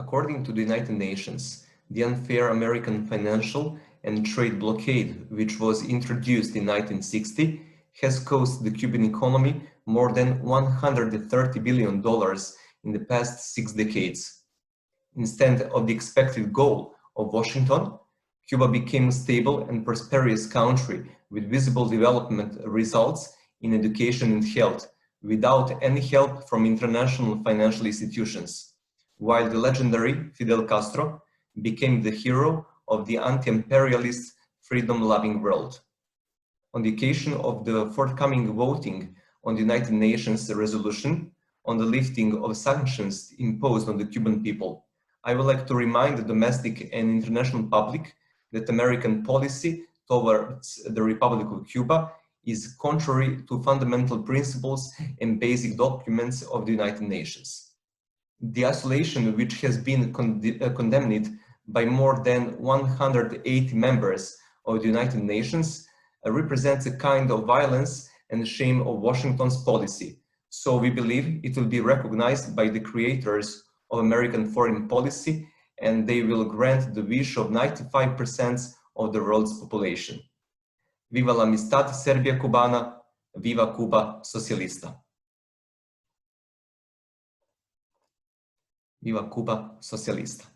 According to the United Nations, the unfair American financial and trade blockade, which was introduced in 1960, has cost the Cuban economy more than $130 billion in the past 6 decades. Instead of the expected goal of Washington, Cuba became a stable and prosperous country with visible development results in education and health, without any help from international financial institutions, while the legendary Fidel Castro became the hero of the anti-imperialist, freedom-loving world. On the occasion of the forthcoming voting on the United Nations resolution on the lifting of sanctions imposed on the Cuban people, I would like to remind the domestic and international public that American policy towards the Republic of Cuba is contrary to fundamental principles and basic documents of the United Nations. The isolation, which has been condemned by more than 180 members of the United Nations, represents a kind of violence and shame of Washington's policy. So we believe it will be recognized by the creators of American foreign policy, and they will grant the wish of 95% of the world's population. Viva la amistad serbio-cubana, viva Cuba socialista. Viva Cuba socialista.